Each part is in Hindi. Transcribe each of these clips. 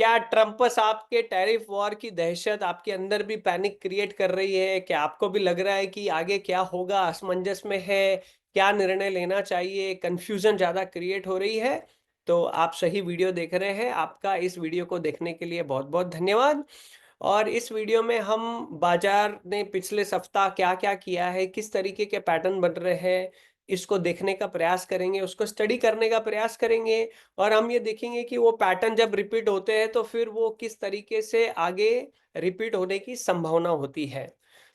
क्या ट्रंप साहब के टैरिफ वॉर की दहशत आपके अंदर भी पैनिक क्रिएट कर रही है? क्या आपको भी लग रहा है कि आगे क्या होगा, असमंजस में है, क्या निर्णय लेना चाहिए, कंफ्यूजन ज्यादा क्रिएट हो रही है? तो आप सही वीडियो देख रहे हैं। आपका इस वीडियो को देखने के लिए बहुत बहुत धन्यवाद। और इस वीडियो में हम बाजार ने पिछले सप्ताह क्या क्या किया है, किस तरीके के पैटर्न बन रहे हैं, इसको देखने का प्रयास करेंगे, उसको स्टडी करने का प्रयास करेंगे। और हम ये देखेंगे कि वो पैटर्न जब रिपीट होते हैं तो फिर वो किस तरीके से आगे रिपीट होने की संभावना होती है।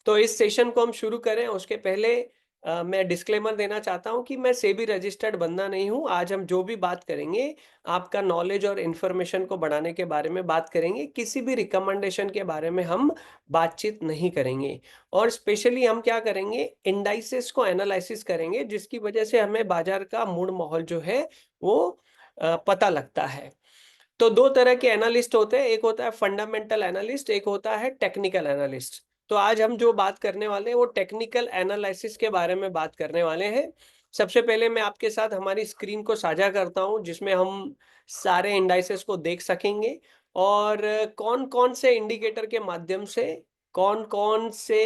तो इस सेशन को हम शुरू करें उसके पहले मैं डिस्क्लेमर देना चाहता हूं कि मैं सेबी रजिस्टर्ड बंदा नहीं हूं। आज हम जो भी बात करेंगे आपका नॉलेज और इन्फॉर्मेशन को बढ़ाने के बारे में बात करेंगे, किसी भी रिकमेंडेशन के बारे में हम बातचीत नहीं करेंगे। और स्पेशली हम क्या करेंगे, इंडाइसेस को एनालिसिस करेंगे, जिसकी वजह से हमें बाजार का मूड माहौल जो है वो पता लगता है। तो दो तरह के एनालिस्ट होते हैं, एक होता है फंडामेंटल एनालिस्ट, एक होता है टेक्निकल एनालिस्ट। तो आज हम जो बात करने वाले हैं वो टेक्निकल एनालिसिस के बारे में बात करने वाले हैं। सबसे पहले मैं आपके साथ हमारी स्क्रीन को साझा करता हूं, जिसमें हम सारे इंडाइसेस को देख सकेंगे और कौन कौन से इंडिकेटर के माध्यम से कौन कौन से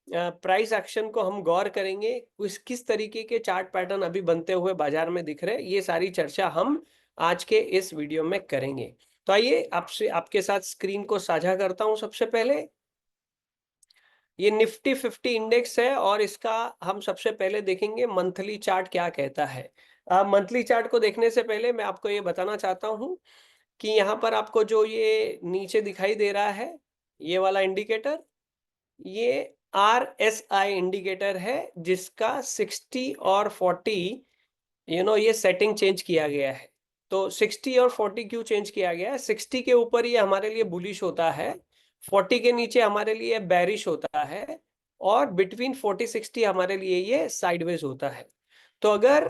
प्राइस एक्शन को हम गौर करेंगे, किस तरीके के चार्ट पैटर्न अभी बनते हुए बाजार में दिख रहे हैं, ये सारी चर्चा हम आज के इस वीडियो में करेंगे। तो आइए आपसे आपके साथ स्क्रीन को साझा करता हूं। सबसे पहले ये निफ्टी 50 इंडेक्स है और इसका हम सबसे पहले देखेंगे मंथली चार्ट क्या कहता है। मंथली चार्ट को देखने से पहले मैं आपको ये बताना चाहता हूं कि यहाँ पर आपको जो ये नीचे दिखाई दे रहा है, ये वाला इंडिकेटर, ये RSI इंडिकेटर है, जिसका 60 और 40 ये सेटिंग चेंज किया गया है। तो 60 और 40 क्यों चेंज किया गया है? 60 के ऊपर ये हमारे लिए बुलिश होता है, 40 के नीचे हमारे लिए बैरिश होता है, और बिटवीन 40-60 हमारे लिए ये साइडवेज होता है। तो अगर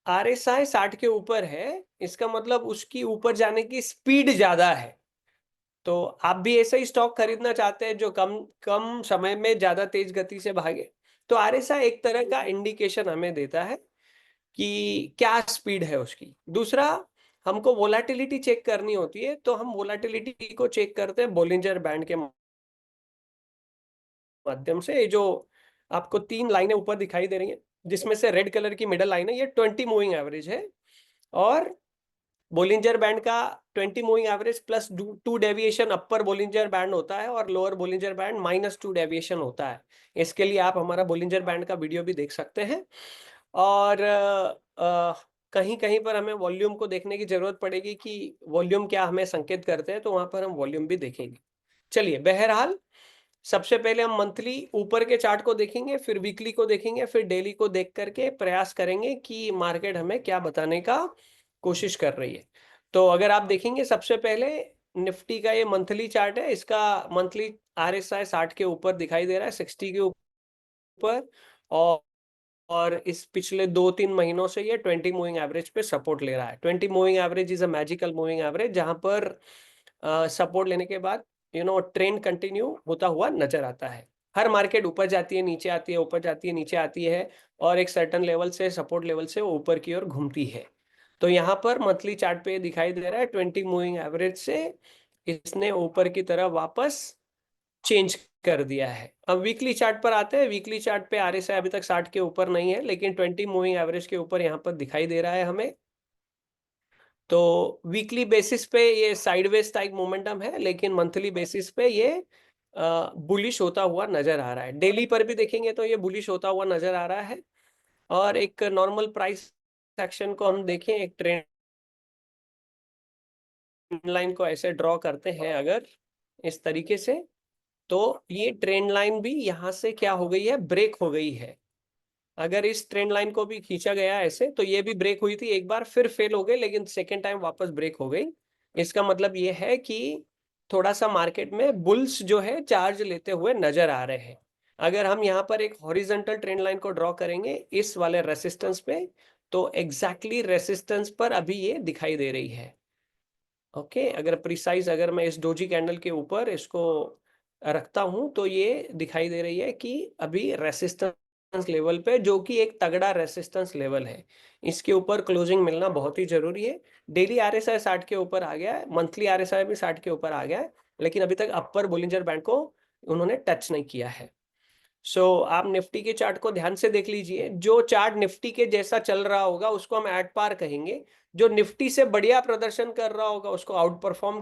RSI 60 के ऊपर है, इसका मतलब उसकी ऊपर जाने की स्पीड ज्यादा है। तो आप भी ऐसा ही स्टॉक खरीदना चाहते हैं जो कम कम समय में ज्यादा तेज गति से भागे। तो RSI एक तरह का इंडिकेशन हमें देता है कि क्या स्पीड है उसकी। दूसरा, हमको वोलेटिलिटी चेक करनी होती है, तो हम वोलेटिलिटी को चेक करते हैं बोलिंजर बैंड के माध्यम से। ये जो आपको 3 लाइनें ऊपर दिखाई दे रही हैं, जिसमें से रेड कलर की मिडल लाइन है, ये 20 मूविंग एवरेज है। और बोलिंजर बैंड का 20 मूविंग एवरेज प्लस 2 डेविएशन अपर बोलिंजर बैंड होता है और लोअर बोलिंजर बैंड -2 डेविएशन होता है। इसके लिए आप हमारा बोलिंजर बैंड का वीडियो भी देख सकते हैं। और कहीं कहीं पर हमें वॉल्यूम को देखने की जरूरत पड़ेगी कि वॉल्यूम क्या हमें संकेत करते हैं, तो वहां पर हम वॉल्यूम भी देखेंगे। चलिए, बहरहाल सबसे पहले हम मंथली ऊपर के चार्ट को देखेंगे, फिर वीकली को देखेंगे, फिर डेली को देख करके प्रयास करेंगे कि मार्केट हमें क्या बताने का कोशिश कर रही है। तो अगर आप देखेंगे, सबसे पहले निफ्टी का ये मंथली चार्ट है, इसका मंथली RSI 60 के ऊपर दिखाई दे रहा है, 60 के ऊपर। और इस पिछले 2-3 महीनों से ये 20 मूविंग एवरेज पे सपोर्ट ले रहा है। 20 moving average is a magical moving average, जहां पर सपोर्ट लेने के बाद ट्रेंड कंटिन्यू होता हुआ नजर आता है। हर मार्केट ऊपर जाती है, नीचे आती है, ऊपर जाती है, नीचे आती है, और एक सर्टन लेवल से, सपोर्ट लेवल से वो ऊपर की ओर घूमती है। तो यहाँ पर मंथली चार्ट पे दिखाई दे रहा है 20 मूविंग एवरेज से इसने ऊपर की तरफ वापस चेंज कर दिया है। अब वीकली चार्ट पर आते हैं। वीकली चार्ट पे RSI अभी तक 60 के ऊपर नहीं है, लेकिन 20 मूविंग एवरेज के ऊपर यहाँ पर दिखाई दे रहा है हमें। तो वीकली बेसिस पे ये साइडवेज टाइप मोमेंटम है, लेकिन मंथली बेसिस पे ये बुलिश होता हुआ नजर आ रहा है। डेली पर भी देखेंगे तो ये बुलिश होता हुआ नजर आ रहा है। और एक नॉर्मल प्राइस एक्शन को हम देखें, एक ट्रेंड लाइन को ऐसे ड्रॉ करते हैं अगर इस तरीके से, तो ये ट्रेंड लाइन भी यहाँ से क्या हो गई है, ब्रेक हो गई है। अगर इस ट्रेंड लाइन को भी खींचा गया ऐसे, तो ये भी ब्रेक हुई थी एक बार, फिर फेल हो गई, लेकिन सेकेंड टाइम वापस ब्रेक हो गई। इसका मतलब ये है कि थोड़ा सा मार्केट में बुल्स जो है चार्ज लेते हुए नजर आ रहे हैं। अगर हम यहाँ पर एक हॉरिजॉन्टल ट्रेंड लाइन को ड्रॉ करेंगे इस वाले रेसिस्टेंस पे, तो एग्जैक्टली रेसिस्टेंस पर अभी ये दिखाई दे रही है। ओके, अगर प्रिसाइज, अगर मैं इस डोजी कैंडल के ऊपर इसको रखता हूं, तो ये दिखाई दे रही है कि अभी रेसिस्टेंस लेवल पे, जो कि एक तगड़ा रेसिस्टेंस लेवल है। इसके ऊपर क्लोजिंग मिलना बहुत ही जरूरी है। डेली आरएसआई 60 के ऊपर आ गया है, मंथली आरएसआई भी 60 के ऊपर आ गया है, लेकिन अभी तक अपर बोलिंजर बैंड को उन्होंने टच नहीं किया है। आप निफ्टी के चार्ट को ध्यान से देख लीजिए। जो चार्ट निफ्टी के जैसा चल रहा होगा उसको हम एट पार कहेंगे, जो निफ्टी से बढ़िया प्रदर्शन कर रहा होगा उसको आउट परफॉर्म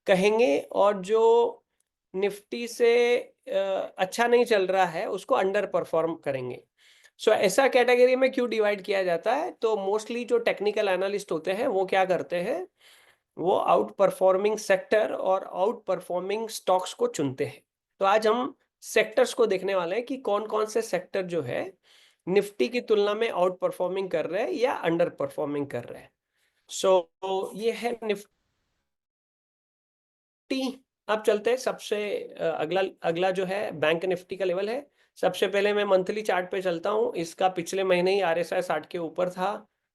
कहेंगे, और जो निफ्टी से अच्छा नहीं चल रहा है उसको अंडर परफॉर्म करेंगे। ऐसा कैटेगरी में क्यों डिवाइड किया जाता है? तो मोस्टली जो टेक्निकल एनालिस्ट होते हैं वो क्या करते हैं, वो आउट परफॉर्मिंग सेक्टर और आउट परफॉर्मिंग स्टॉक्स को चुनते हैं। तो आज हम सेक्टर्स को देखने वाले हैं कि कौन कौन से सेक्टर जो है निफ्टी की तुलना में आउट परफॉर्मिंग कर रहे हैं या अंडर परफॉर्मिंग कर रहे हैं। ये है निफ्टी। अब चलते हैं सबसे अगला अगला जो है बैंक निफ्टी का लेवल है। सबसे पहले मैं मंथली चार्ट पे चलता हूँ। इसका पिछले महीने ही आरएसआई 60 के ऊपर था।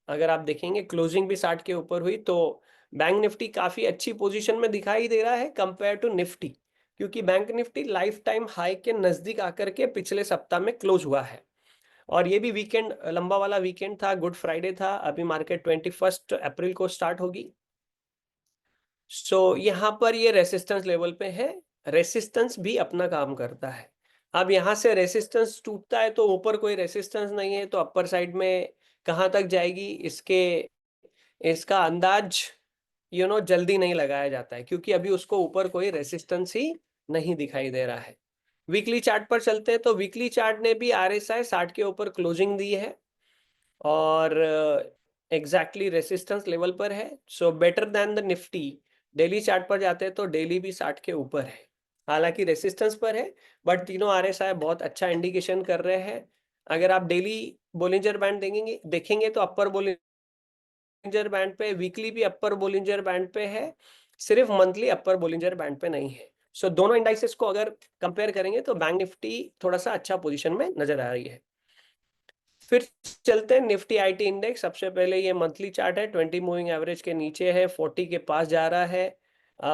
अगर आप देखेंगे क्लोजिंग भी 60 के ऊपर हुई, तो बैंक निफ्टी काफी अच्छी पोजीशन में दिखाई दे रहा है कंपेयर टू निफ्टी, क्योंकि bank Nifty life time high के नजदीक आकर के पिछले सप्ताह में क्लोज हुआ है। और ये भी वीकेंड, लंबा वाला वीकेंड था, गुड फ्राइडे था। अभी मार्केट 21 अप्रैल को स्टार्ट होगी। यहाँ पर ये रेसिस्टेंस लेवल पे है। रेसिस्टेंस भी अपना काम करता है। अब यहाँ से रेसिस्टेंस टूटता है तो ऊपर कोई रेसिस्टेंस नहीं है, तो अपर साइड में कहाँ तक जाएगी इसका अंदाज जल्दी नहीं लगाया जाता है, क्योंकि अभी उसको ऊपर कोई रेसिस्टेंस ही नहीं दिखाई दे रहा है। वीकली चार्ट पर चलते हैं, तो वीकली चार्ट ने भी आरएसआई 60 के ऊपर क्लोजिंग दी है और एग्जैक्टली रेसिस्टेंस लेवल पर है। Better than the Nifty. Daily chart पर जाते हैं तो डेली भी 60 के ऊपर है, हालांकि रेसिस्टेंस पर है, बट तीनों आरएसआई बहुत अच्छा इंडिकेशन कर रहे हैं। अगर आप डेली बोलिंजर बैंड देखेंगे तो अपर बोलिंजर बैंड पे, वीकली भी अपर बोलिंजर बैंड पे है, सिर्फ मंथली अपर बोलिंजर बैंड पे नहीं है। दोनों इंडाइसेस को अगर कंपेयर करेंगे तो बैंक निफ्टी थोड़ा सा अच्छा पोजीशन में नजर आ रही है। फिर चलते हैं निफ्टी आईटी इंडेक्स। सबसे पहले ये मंथली चार्ट है, 20 मूविंग एवरेज के नीचे है, 40 के पास जा रहा है।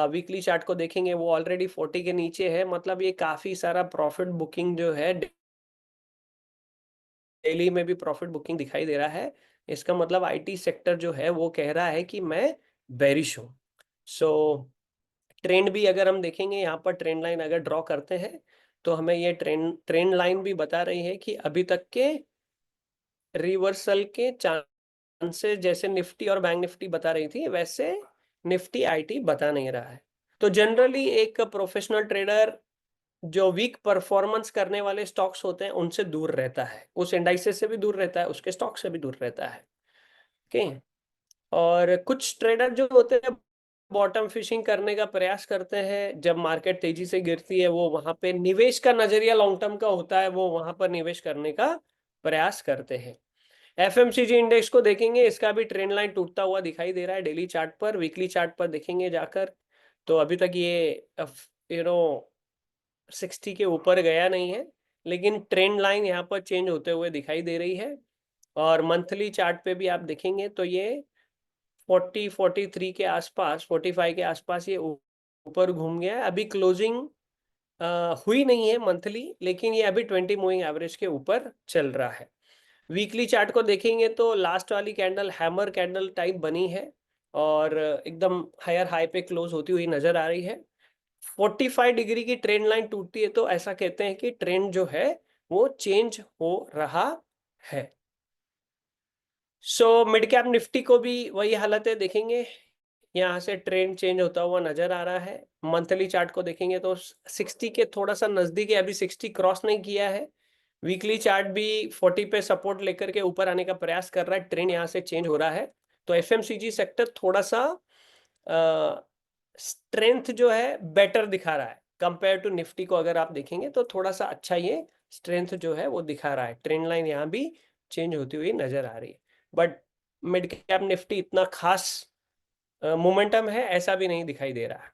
वीकली चार्ट को देखेंगे वो ऑलरेडी 40 के नीचे है, मतलब ये काफी सारा प्रॉफिट बुकिंग जो है, डेली में भी प्रॉफिट बुकिंग दिखाई दे रहा है। इसका मतलब आईटी सेक्टर जो है वो कह रहा है कि मैं बेरिश हूँ। ट्रेंड भी अगर हम देखेंगे, यहाँ पर ट्रेंड लाइन अगर ड्रॉ करते हैं तो हमें ये ट्रेंड लाइन भी बता रही है कि अभी तक के रिवर्सल के चांसेस जैसे निफ्टी और बैंक निफ्टी बता रही थी, वैसे निफ्टी आईटी बता नहीं रहा है। तो जनरली एक प्रोफेशनल ट्रेडर जो वीक परफॉर्मेंस करने वाले स्टॉक्स होते हैं उनसे दूर रहता है, उस इंडाइसेस से भी दूर रहता है, उसके स्टॉक से भी दूर रहता है। ओके। और कुछ ट्रेडर जो होते हैं बॉटम फिशिंग करने का प्रयास करते हैं। जब मार्केट तेजी से गिरती है वो वहां पे निवेश का नजरिया लॉन्ग टर्म का होता है, वो वहां पर निवेश करने का प्रयास करते हैं। एफएमसीजी इंडेक्स को देखेंगे, इसका भी ट्रेंड लाइन टूटता हुआ दिखाई दे रहा है डेली चार्ट पर। वीकली चार्ट पर देखेंगे जाकर तो अभी तक ये 60 के ऊपर गया नहीं है, लेकिन ट्रेंड लाइन यहाँ पर चेंज होते हुए दिखाई दे रही है। और मंथली चार्ट पे भी आप देखेंगे तो ये 43 के आसपास, 45 के आसपास ये ऊपर घूम गया है। अभी क्लोजिंग हुई नहीं है मंथली, लेकिन ये अभी 20 मूविंग एवरेज के ऊपर चल रहा है। वीकली चार्ट को देखेंगे तो लास्ट वाली कैंडल हैमर कैंडल टाइप बनी है और एकदम हायर हाई पे क्लोज होती हुई नजर आ रही है। 45 डिग्री की ट्रेंड लाइन टूटती है तो ऐसा कहते हैं कि ट्रेंड जो है वो चेंज हो रहा है। मिड कैप निफ्टी को भी वही हालत है, देखेंगे यहाँ से ट्रेंड चेंज होता हुआ नजर आ रहा है। मंथली चार्ट को देखेंगे तो 60 के थोड़ा सा नजदीक है, अभी 60 क्रॉस नहीं किया है। वीकली चार्ट भी 40 पे सपोर्ट लेकर के ऊपर आने का प्रयास कर रहा है, ट्रेंड यहाँ से चेंज हो रहा है। तो एफएमसीजी सेक्टर थोड़ा सा स्ट्रेंथ जो है बेटर दिखा रहा है कंपेयर टू निफ्टी को। अगर आप देखेंगे तो थोड़ा सा अच्छा ये स्ट्रेंथ जो है वो दिखा रहा है। ट्रेंड लाइन यहाँ भी चेंज होती हुई नजर आ रही है, बट मिड कैप निफ्टी इतना खास मोमेंटम है ऐसा भी नहीं दिखाई दे रहा है।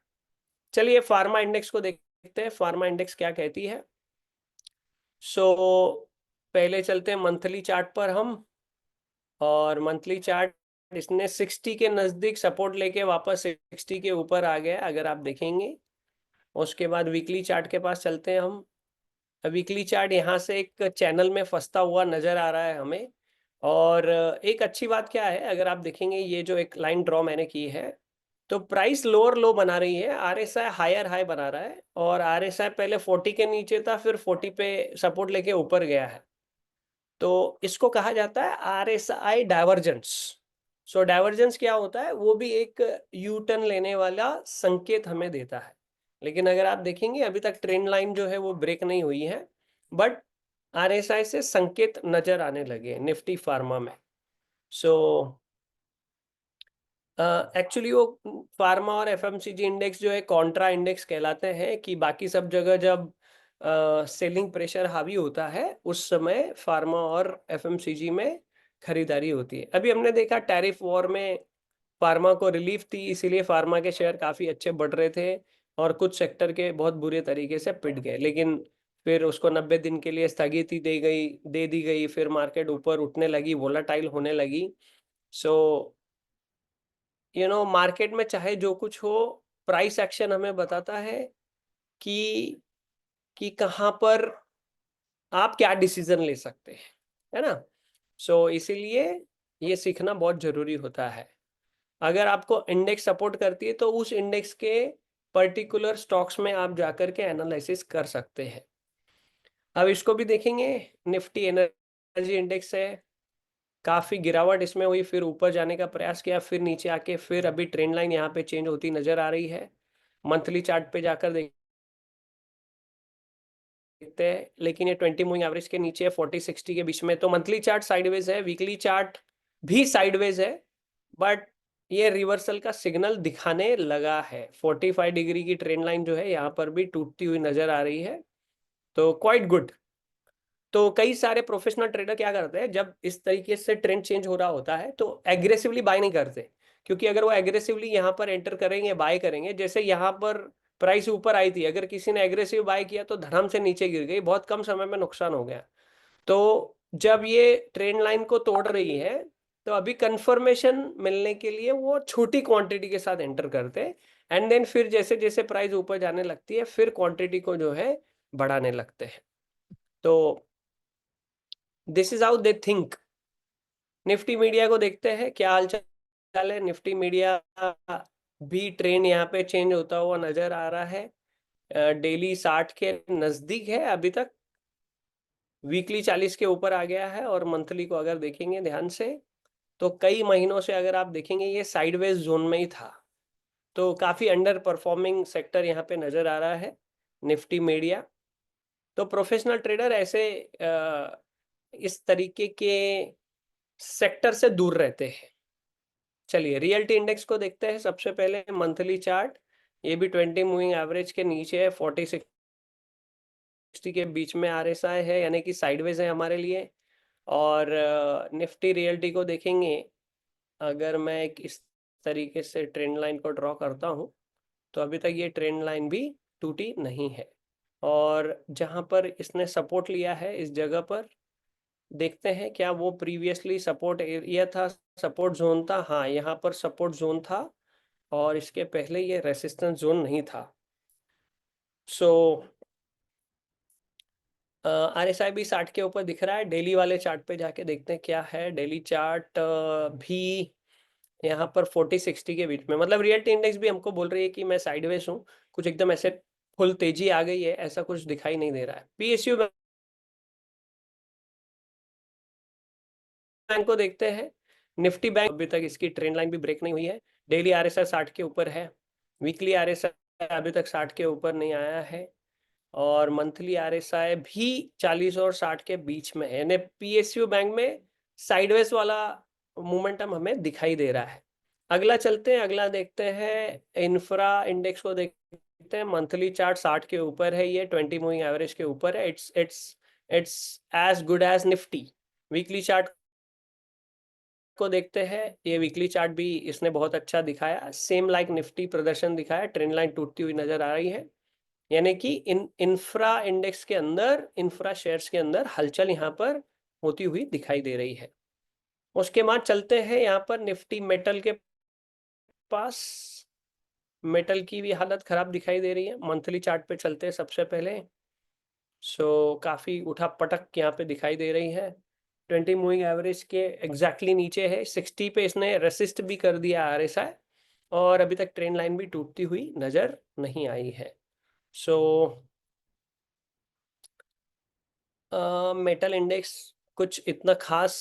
चलिए फार्मा इंडेक्स को देखते हैं, फार्मा इंडेक्स क्या कहती है। पहले चलते हैं मंथली चार्ट पर हम, और मंथली चार्ट इसने 60 के नजदीक सपोर्ट लेके वापस 60 के ऊपर आ गया अगर आप देखेंगे। उसके बाद वीकली चार्ट के पास चलते हैं हम। वीकली चार्ट यहाँ से एक चैनल में फंसता हुआ नजर आ रहा है हमें। और एक अच्छी बात क्या है, अगर आप देखेंगे ये जो एक लाइन ड्रॉ मैंने की है, तो प्राइस लोअर लो बना रही है, आरएसआई हायर हाई बना रहा है, और आरएसआई पहले 40 के नीचे था, फिर 40 पे सपोर्ट लेके ऊपर गया है। तो इसको कहा जाता है आरएसआई डाइवर्जेंस। सो डाइवर्जेंस क्या होता है, वो भी एक यू टर्न लेने वाला संकेत हमें देता है। लेकिन अगर आप देखेंगे अभी तक ट्रेंड लाइन जो है वो ब्रेक नहीं हुई है, बट आरएसआई से संकेत नजर आने लगे निफ्टी फार्मा में। सो एक्चुअली वो फार्मा और एफएमसीजी इंडेक्स जो है कॉन्ट्रा इंडेक्स कहलाते हैं, कि बाकी सब जगह जब सेलिंग प्रेशर हावी होता है उस समय फार्मा और एफएमसीजी में खरीदारी होती है। अभी हमने देखा टैरिफ वॉर में फार्मा को रिलीफ थी, इसीलिए फार्मा के शेयर काफ़ी अच्छे बढ़ रहे थे, और कुछ सेक्टर के बहुत बुरे तरीके से पिट गए। लेकिन फिर उसको 90 दिन के लिए स्थगिति दे दी गई, फिर मार्केट ऊपर उठने लगी, वोलाटाइल होने लगी। सो मार्केट में चाहे जो कुछ हो, प्राइस एक्शन हमें बताता है कि कहाँ पर आप क्या डिसीजन ले सकते हैं, है ना। सो इसीलिए ये सीखना बहुत जरूरी होता है। अगर आपको इंडेक्स सपोर्ट करती है तो उस इंडेक्स के पर्टिकुलर स्टॉक्स में आप जाकर के एनालिसिस कर सकते हैं। अब इसको भी देखेंगे, निफ्टी एनर्जी इंडेक्स है, काफी गिरावट इसमें हुई, फिर ऊपर जाने का प्रयास किया, फिर नीचे आके फिर अभी ट्रेंड लाइन यहाँ पे चेंज होती नजर आ रही है। मंथली चार्ट पे जाकर देखते हैं, लेकिन ये 20 मूविंग एवरेज के नीचे है, 40-60 के बीच में। तो मंथली चार्ट साइडवेज है, वीकली चार्ट भी साइडवेज है, बट ये रिवर्सल का सिग्नल दिखाने लगा है। 45 डिग्री की ट्रेंड लाइन जो है यहाँ पर भी टूटती हुई नजर आ रही है, तो क्वाइट गुड। तो कई सारे प्रोफेशनल ट्रेडर क्या करते हैं, जब इस तरीके से ट्रेंड चेंज हो रहा होता है तो एग्रेसिवली बाय नहीं करते, क्योंकि अगर वो एग्रेसिवली यहाँ पर एंटर करेंगे, बाय करेंगे, जैसे यहाँ पर प्राइस ऊपर आई थी, अगर किसी ने एग्रेसिव बाय किया तो धड़म से नीचे गिर गई, बहुत कम समय में नुकसान हो गया। तो जब ये ट्रेंड लाइन को तोड़ रही है, तो अभी कंफर्मेशन मिलने के लिए वो छोटी क्वांटिटी के साथ एंटर करते हैं, एंड देन फिर जैसे जैसे प्राइस ऊपर जाने लगती है फिर क्वांटिटी को जो है बढ़ाने लगते हैं। तो this is how they think. Nifty media को देखते हैं क्या हालचाल है। निफ्टी मीडिया भी ट्रेंड यहाँ पे चेंज होता हुआ नजर आ रहा है, डेली 60 के नजदीक है अभी तक, वीकली 40 के ऊपर आ गया है, और मंथली को अगर देखेंगे ध्यान से तो कई महीनों से अगर आप देखेंगे ये साइडवेज जोन में ही था। तो काफी अंडर परफॉर्मिंग सेक्टर यहाँ पे नजर आ रहा है निफ्टी मीडिया। तो प्रोफेशनल ट्रेडर ऐसे इस तरीके के सेक्टर से दूर रहते हैं। चलिए रियल्टी इंडेक्स को देखते हैं सबसे पहले, मंथली चार्ट। ये भी 20 मूविंग एवरेज के नीचे है, 40-60 के बीच में आरएसआई है, यानी कि साइडवेज है हमारे लिए। और निफ्टी रियल्टी को देखेंगे, अगर मैं एक इस तरीके से ट्रेंड लाइन को ड्रॉ करता हूँ, तो अभी तक ये ट्रेंड लाइन भी टूटी नहीं है, और जहाँ पर इसने सपोर्ट लिया है इस जगह पर देखते हैं क्या वो प्रीवियसली सपोर्ट एरिया था, सपोर्ट जोन था। हाँ, यहाँ पर सपोर्ट जोन था, और इसके पहले ये रेसिस्टेंस जोन नहीं था। सो आरएसआई भी 60 के ऊपर दिख रहा है। डेली वाले चार्ट पे जाके देखते हैं क्या है। डेली चार्ट भी यहाँ पर 40-60 के बीच में, मतलब रियल्टी इंडेक्स भी हमको बोल रही है कि मैं साइडवेज हूँ, कुछ एकदम ऐसे फुल तेजी आ गई है ऐसा कुछ दिखाई नहीं दे रहा है। पीएसयू बैंक को देखते हैं। निफ्टी बैंक अभी तक इसकी ट्रेंड लाइन भी ब्रेक नहीं हुई है, डेली आरएसआई 60 के ऊपर है, वीकली आरएसआई अभी तक 60 के ऊपर नहीं आया है, और मंथली आरएसआई भी 40 और 60 के बीच में है, यानी पीएसयू बैंक में साइडवेज वाला मोमेंटम हमें दिखाई दे रहा है। अगला चलते हैं, अगला देखते हैं इंफ्रा इंडेक्स को देखते हैं। मंथली चार्ट 60 के ऊपर है, ये 20 मूविंग एवरेज के ऊपर है। It's as good as Nifty. Weekly chart को देखते हैं, ये वीकली चार्ट भी इसने बहुत अच्छा दिखाया, सेम लाइक निफ्टी प्रदर्शन दिखाया, ट्रेंड लाइन टूटती हुई नजर आ रही है, यानी कि इंफ्रा इंडेक्स के अंदर, इंफ्रा शेयर्स के अंदर हलचल यहाँ पर होती हुई दिखाई दे रही है। उसके बाद चलते हैं यहाँ पर निफ्टी मेटल के पास। मेटल की भी हालत खराब दिखाई दे रही है। मंथली चार्ट पे चलते हैं सबसे पहले। सो काफ़ी उठा-पटक यहाँ पे दिखाई दे रही है। 20 मूविंग एवरेज के एग्जैक्टली नीचे है, 60 पे इसने रेसिस्ट भी कर दिया आरएसआई, और अभी तक ट्रेंड लाइन भी टूटती हुई नज़र नहीं आई है। सो मेटल इंडेक्स कुछ इतना खास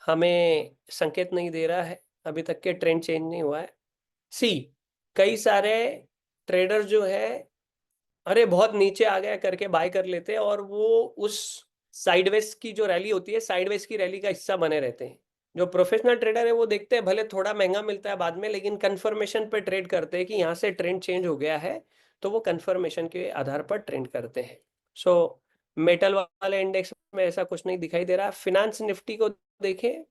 हमें संकेत नहीं दे रहा है, अभी तक के ट्रेंड चेंज नहीं हुआ है। सी, कई सारे ट्रेडर जो है, अरे बहुत नीचे आ गया करके बाय कर लेते हैं, और वो उस साइडवेज की जो रैली होती है, साइडवेज की रैली का हिस्सा बने रहते हैं। जो प्रोफेशनल ट्रेडर है वो देखते हैं भले थोड़ा महंगा मिलता है बाद में, लेकिन कंफर्मेशन पे ट्रेड करते हैं कि यहाँ से ट्रेंड चेंज हो गया है, तो वो कंफर्मेशन के आधार पर ट्रेंड करते हैं। सो मेटल वाले इंडेक्स में ऐसा कुछ नहीं दिखाई दे रहा। फिनांस निफ्टी को देखें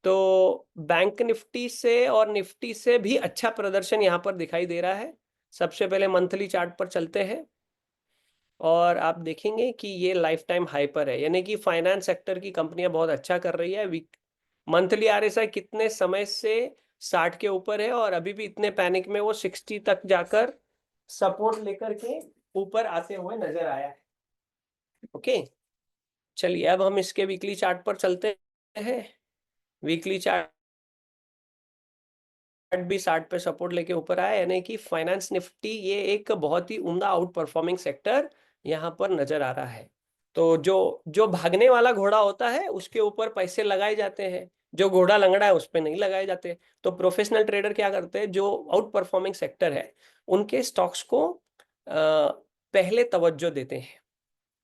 तो बैंक निफ्टी से और निफ्टी से भी अच्छा प्रदर्शन यहाँ पर दिखाई दे रहा है। सबसे पहले मंथली चार्ट पर चलते हैं, और आप देखेंगे कि ये लाइफ टाइम हाई पर है, यानी कि फाइनेंस सेक्टर की कंपनियां बहुत अच्छा कर रही है। वीक मंथली आरएसआई कितने समय से 60 के ऊपर है, और अभी भी इतने पैनिक में वो 60 तक जाकर सपोर्ट लेकर के ऊपर आते हुए नजर आया है। ओके, चलिए अब हम इसके वीकली चार्ट पर चलते हैं। वीकली चार्ट भी 60 पे सपोर्ट लेके ऊपर आया, यानी कि फाइनेंस निफ्टी ये एक बहुत ही उम्दा आउट परफॉर्मिंग सेक्टर यहाँ पर नजर आ रहा है। तो जो जो भागने वाला घोड़ा होता है उसके ऊपर पैसे लगाए जाते हैं, जो घोड़ा लंगड़ा है उस पर नहीं लगाए जाते। तो प्रोफेशनल ट्रेडर क्या करते हैं, जो आउट परफॉर्मिंग सेक्टर है उनके स्टॉक्स को पहले तवज्जो देते हैं।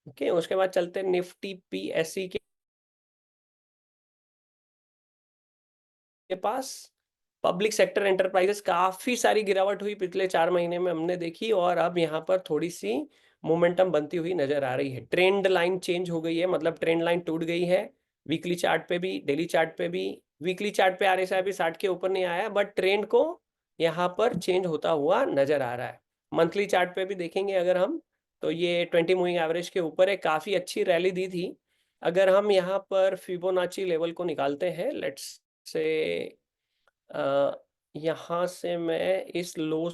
ओके, उसके बाद चलते हैं निफ्टी पीएससी के पास। पब्लिक सेक्टर एंटरप्राइजेस काफी सारी गिरावट हुई पिछले 4 महीने में हमने देखी, और अब यहाँ पर थोड़ी सी मोमेंटम बनती हुई नजर आ रही है। ट्रेंड लाइन चेंज हो गई है, मतलब ट्रेंड लाइन टूट गई है। वीकली चार्ट पे भी, डेली चार्ट पे भी। वीकली चार्ट पे आरएसआई भी 60 के ऊपर नहीं आया, बट ट्रेंड को यहाँ पर चेंज होता हुआ नजर आ रहा है। मंथली चार्ट पे भी देखेंगे अगर हम, तो ये 20 मूविंग एवरेज के ऊपर है, काफी अच्छी रैली दी थी। अगर हम यहाँ पर फिबोनाची लेवल को निकालते हैं, लेट्स से यहाँ से मैं इस लो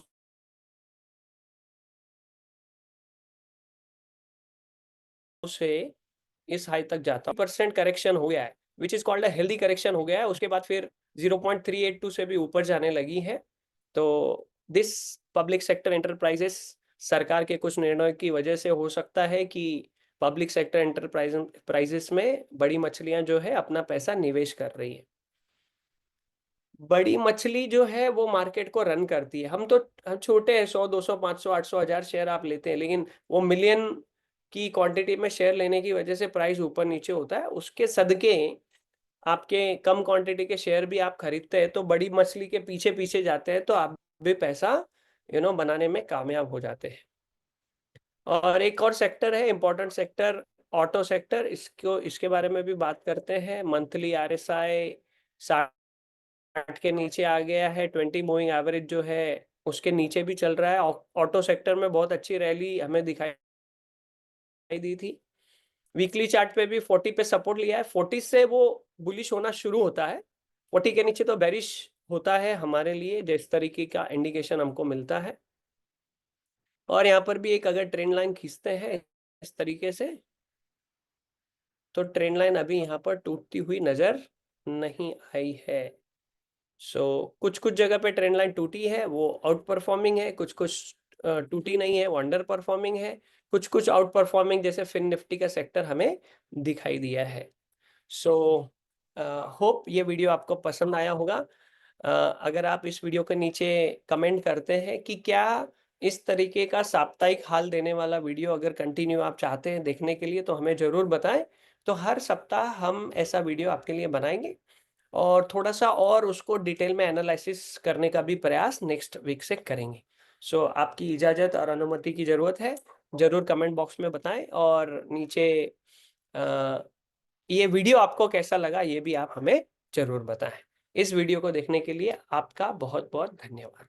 से इस हाई तक जाता हूँ, परसेंट करेक्शन हो गया है, which is called a healthy correction हो गया है। उसके बाद फिर 0.382 से भी ऊपर जाने लगी है। तो दिस पब्लिक सेक्टर एंटरप्राइजेस, सरकार के कुछ निर्णय की वजह से हो सकता है कि पब्लिक सेक्टर एंटरप्राइजेस में बड़ी मछलियां जो है अपना पैसा निवेश कर रही है। बड़ी मछली जो है वो मार्केट को रन करती है। हम छोटे हैं, 100 200 500 800 1000 शेयर आप लेते हैं, लेकिन वो मिलियन की क्वांटिटी में शेयर लेने की वजह से प्राइस ऊपर नीचे होता है। उसके सदके आपके कम क्वांटिटी के शेयर भी आप खरीदते हैं, तो बड़ी मछली के पीछे पीछे जाते हैं, तो आप भी पैसा बनाने में कामयाब हो जाते हैं। और एक और सेक्टर है इंपॉर्टेंट सेक्टर, ऑटो सेक्टर। इसको इसके बारे में भी बात करते हैं। मंथली आरएसआई 60 के नीचे आ गया है, 20 मूविंग एवरेज जो है उसके नीचे भी चल रहा है। ऑटो सेक्टर में बहुत अच्छी रैली हमें दिखाई दी थी। वीकली चार्ट पे भी 40 पे सपोर्ट लिया है, 40 से वो बुलिश होना शुरू होता है, 40 के नीचे तो बेरिश होता है हमारे लिए, जिस तरीके का इंडिकेशन हमको मिलता है। और यहाँ पर भी एक अगर ट्रेंड लाइन खींचते हैं इस तरीके से, तो ट्रेंड लाइन अभी यहाँ पर टूटती हुई नजर नहीं आई है। कुछ कुछ जगह पे ट्रेंड लाइन टूटी है, वो आउट परफॉर्मिंग है। कुछ कुछ टूटी नहीं है, वो अंडर परफॉर्मिंग है। कुछ कुछ आउट परफॉर्मिंग जैसे फिन निफ्टी का सेक्टर हमें दिखाई दिया है। सो होप ये वीडियो आपको पसंद आया होगा। अगर आप इस वीडियो के नीचे कमेंट करते हैं कि क्या इस तरीके का साप्ताहिक हाल देने वाला वीडियो अगर कंटिन्यू आप चाहते हैं देखने के लिए, तो हमें ज़रूर बताएं। तो हर सप्ताह हम ऐसा वीडियो आपके लिए बनाएंगे, और थोड़ा सा और उसको डिटेल में एनालिसिस करने का भी प्रयास नेक्स्ट वीक से करेंगे। आपकी इजाज़त और अनुमति की ज़रूरत है, ज़रूर कमेंट बॉक्स में बताएं, और नीचे ये वीडियो आपको कैसा लगा ये भी आप हमें ज़रूर बताएं। इस वीडियो को देखने के लिए आपका बहुत बहुत धन्यवाद।